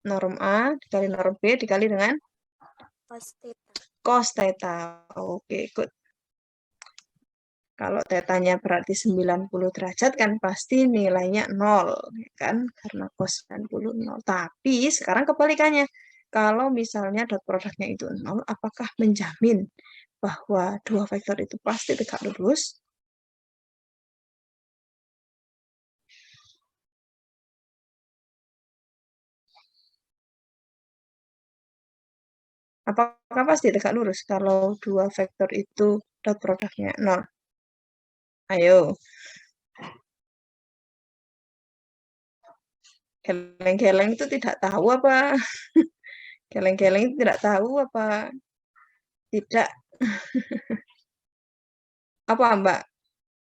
Norm A dikali norm B dikali dengan cos theta. cos theta. Oke, good. Kalau tetanya berarti 90 derajat kan pasti nilainya 0, kan? Karena cos 90 0. Tapi sekarang kebalikannya. Kalau misalnya dot produknya itu 0, apakah menjamin bahwa dua vektor itu pasti tegak lurus? Apakah pasti tegak lurus kalau dua vektor itu dot produknya 0? Ayo. Geleng-geleng itu tidak tahu apa? Geleng-geleng itu tidak tahu apa? Tidak. Apa Mbak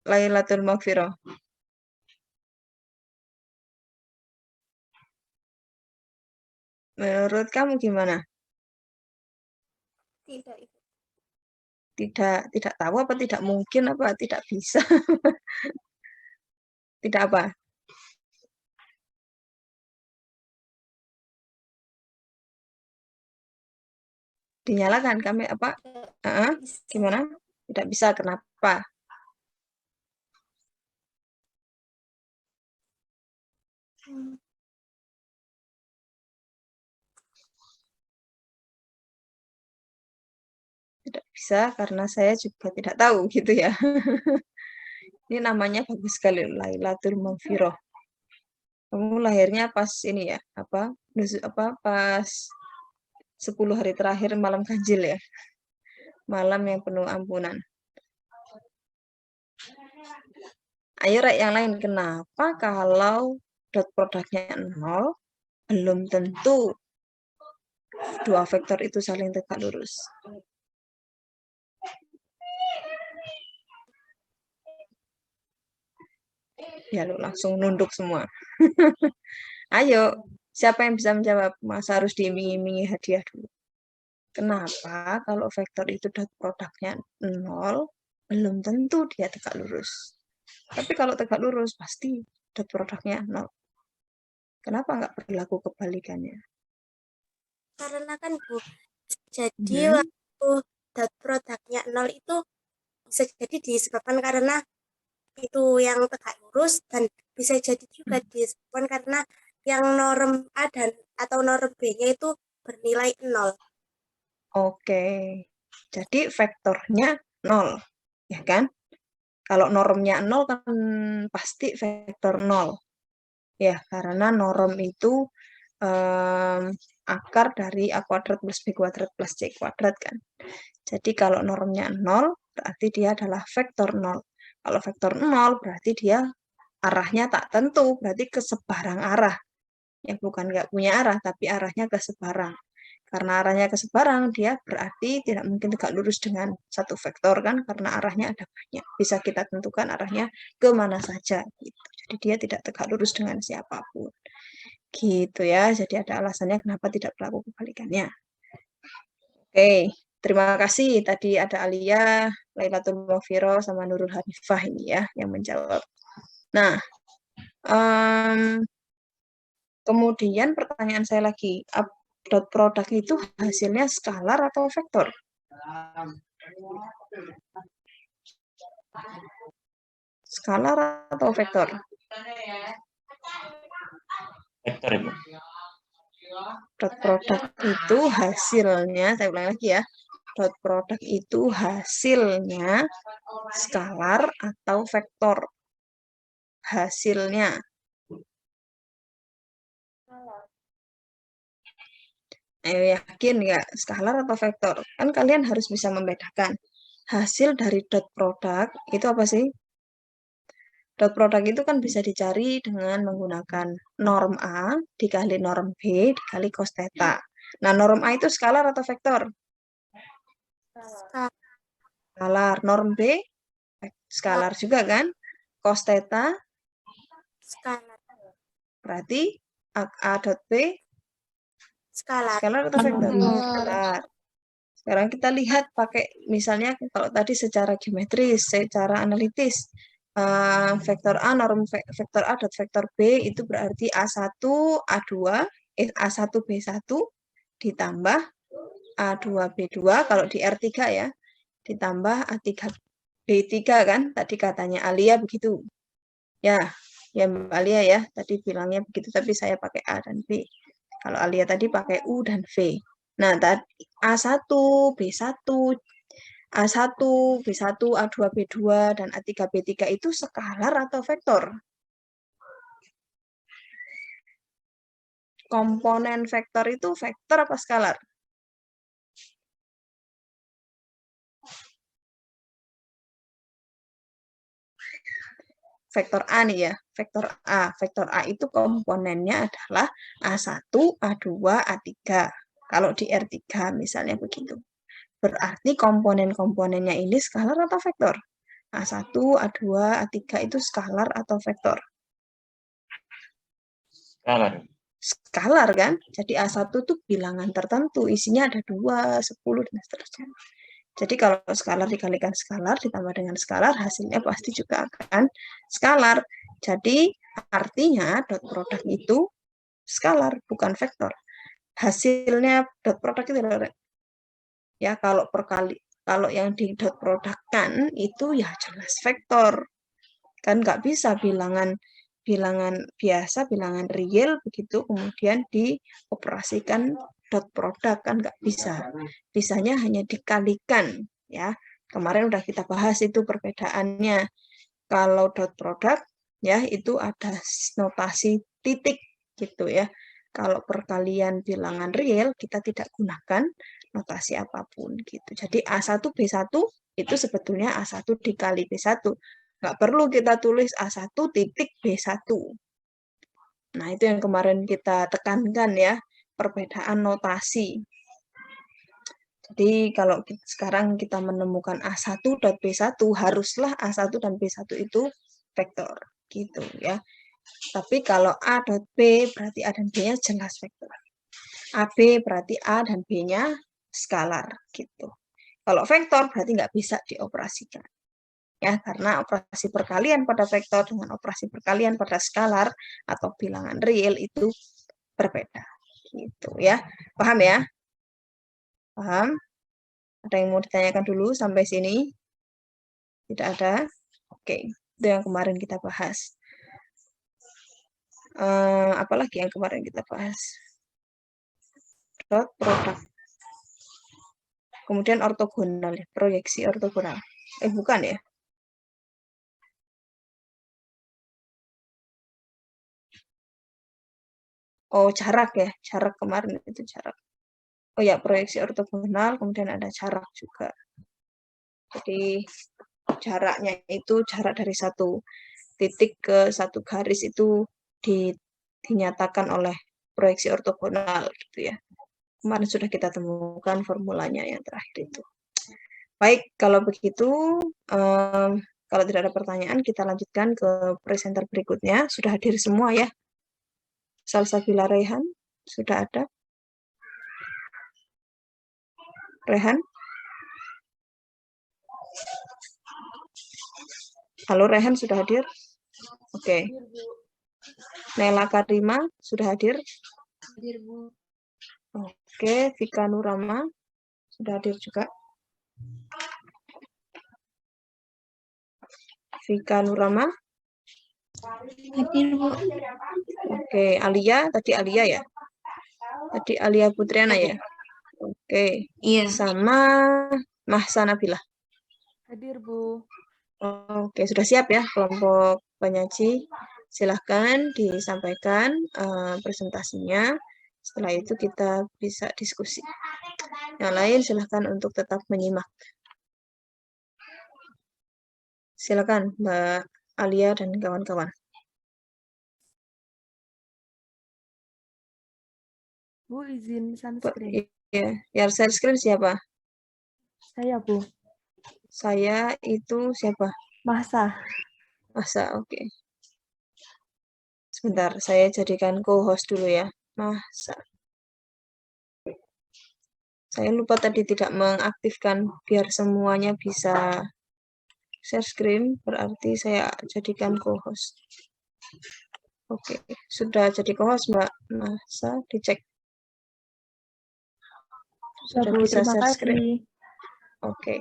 Lailatul Maghfirah? Menurut kamu gimana? Tidak, Ibu. Tidak tahu apa tidak mungkin apa tidak bisa? Tidak apa? Dinyalakan kami apa? Bisa. Gimana? Tidak bisa, kenapa? Tidak bisa karena saya juga tidak tahu gitu ya. Ini namanya bagus sekali, Lailatul Maghfirah. Kamu lahirnya pas ini ya, pas 10 hari terakhir malam ganjil ya. Malam yang penuh ampunan. Ayo Rek, yang lain, kenapa kalau dot produknya 0 belum tentu dua vektor itu saling tegak lurus? Ya lu langsung nunduk semua. Ayo, siapa yang bisa menjawab? Masa harus diiming-imingi hadiah dulu? Kenapa kalau vektor itu dot produknya 0, belum tentu dia tegak lurus. Tapi kalau tegak lurus, pasti dot produknya 0. Kenapa nggak berlaku kebalikannya? Karena kan Bu, jadi waktu dot produknya 0 itu bisa jadi disebabkan karena itu yang tegak lurus, dan bisa jadi juga disebabkan karena yang norm A dan atau norm B-nya itu bernilai 0. Oke, jadi vektornya 0, ya kan? Kalau normnya 0 kan pasti vektor 0. Ya, karena norm itu akar dari A kuadrat plus B kuadrat plus C kuadrat kan. Jadi kalau normnya 0, berarti dia adalah vektor 0. Kalau vektor 0, berarti dia arahnya tak tentu, berarti ke sebarang arah. Ya, bukan nggak punya arah, tapi arahnya ke sebarang. Karena arahnya ke sebarang, dia berarti tidak mungkin tegak lurus dengan satu vektor kan, karena arahnya ada banyak. Bisa kita tentukan arahnya ke mana saja. Gitu. Jadi dia tidak tegak lurus dengan siapapun. Gitu ya, jadi ada alasannya kenapa tidak berlaku kebalikannya. Oke, terima kasih. Tadi ada Alia, Lailatul Maghfirah, sama Nurul Hanifah ini ya, yang menjawab. Nah, kemudian pertanyaan saya lagi, dot produk itu hasilnya skalar atau vektor? Skalar atau vektor? Vektor, Ibu. Dot produk itu hasilnya, saya ulang lagi ya, dot produk itu hasilnya skalar atau vektor? Hasilnya. Ayo, yakin nggak skalar atau vektor? Kan kalian harus bisa membedakan. Hasil dari dot produk itu apa sih? Dot produk itu kan bisa dicari dengan menggunakan norm A dikali norm B dikali cos theta. Nah, norm A itu skalar atau vektor? Skalar. Norm B skalar juga kan? Cos theta Skalar. berarti A dot B Skalar. skalar atau vektor? Skalar. Sekarang kita lihat pakai misalnya kalau tadi secara geometris, secara analitis. Vektor A, norm vektor A dot vektor B itu berarti A1, A2, A1B1 ditambah A2B2 kalau di R3 ya, ditambah A3B3 kan, tadi katanya Alia begitu. Ya Mbak Alia ya, tadi bilangnya begitu, tapi saya pakai A dan B. Kalau Alia tadi pakai U dan V. Nah, tadi A1, B1, A1, B1, A2, B2, dan A3, B3 itu skalar atau vektor? Komponen vektor itu vektor apa skalar? Vektor A nih ya, vektor A. Vektor A itu komponennya adalah A1, A2, A3. Kalau di R3 misalnya begitu. Berarti komponen-komponennya ini skalar atau vektor? A1, A2, A3 itu skalar atau vektor? Skalar. Skalar kan? Jadi A1 itu bilangan tertentu, isinya ada 2, 10, dan seterusnya. Jadi kalau skalar dikalikan skalar ditambah dengan skalar, hasilnya pasti juga akan skalar. Jadi artinya dot product itu skalar, bukan vektor. Hasilnya dot product itu ya kalau yang di dot product kan itu ya jelas vektor. Kan nggak bisa bilangan biasa, bilangan real begitu kemudian dioperasikan dot product, kan nggak bisa. Bisanya hanya dikalikan ya. Kemarin udah kita bahas itu perbedaannya. Kalau dot product ya itu ada notasi titik gitu ya. Kalau perkalian bilangan real kita tidak gunakan notasi apapun gitu. Jadi A1 B1 itu sebetulnya A1 dikali B1. Nggak perlu kita tulis A1 titik B1. Nah, itu yang kemarin kita tekankan ya, perbedaan notasi. Jadi kalau sekarang kita menemukan A1 dan B1, haruslah A1 dan B1 itu vektor gitu ya. Tapi kalau A dot B berarti A dan B-nya jelas vektor. AB berarti A dan B-nya skalar gitu. Kalau vektor berarti nggak bisa dioperasikan. Ya, karena operasi perkalian pada vektor dengan operasi perkalian pada skalar atau bilangan real itu berbeda. Gitu ya. Paham ya? Paham? Ada yang mau ditanyakan dulu sampai sini? Tidak ada? Oke, itu yang kemarin kita bahas. Apalagi yang kemarin kita bahas? Dot product. Kemudian ortogonal, proyeksi ortogonal. Bukan ya? Oh, jarak ya. Jarak kemarin itu jarak. Oh ya, proyeksi ortogonal, kemudian ada jarak juga. Jadi jaraknya itu jarak dari satu titik ke satu garis itu dinyatakan oleh proyeksi ortogonal gitu ya. Kemarin sudah kita temukan formulanya yang terakhir itu. Baik, kalau begitu, kalau tidak ada pertanyaan, kita lanjutkan ke presenter berikutnya. Sudah hadir semua ya? Salsabila Rehan, sudah ada? Rehan? Halo Rehan, sudah hadir? Oke. Nela Karima, sudah hadir? Hadir, Bu. Oke, Vika Nurama, sudah hadir juga? Vika Nurama? Hadir, Bu. Oke, Alia, tadi Alia ya? Tadi Alia Putriana ya? Oke. Iya. Sama Mahsa Nabila. Hadir, Bu. Oke, sudah siap ya kelompok penyaji. Silahkan disampaikan presentasinya. Setelah itu kita bisa diskusi. Yang lain silahkan untuk tetap menyimak. Silakan Mbak Alia dan kawan-kawan. Bu, izin sunscreen. Iya, yang share screen siapa? Saya, Bu. Saya itu siapa? Mahsa. Masa, oke. Sebentar, saya jadikan co-host dulu ya. Masa. Saya lupa tadi tidak mengaktifkan biar semuanya bisa share screen, berarti saya jadikan co-host. Oke, sudah jadi co-host Mbak Nasa, dicek. Sudah, Bu. bisa Terima share screen. kasih. Oke.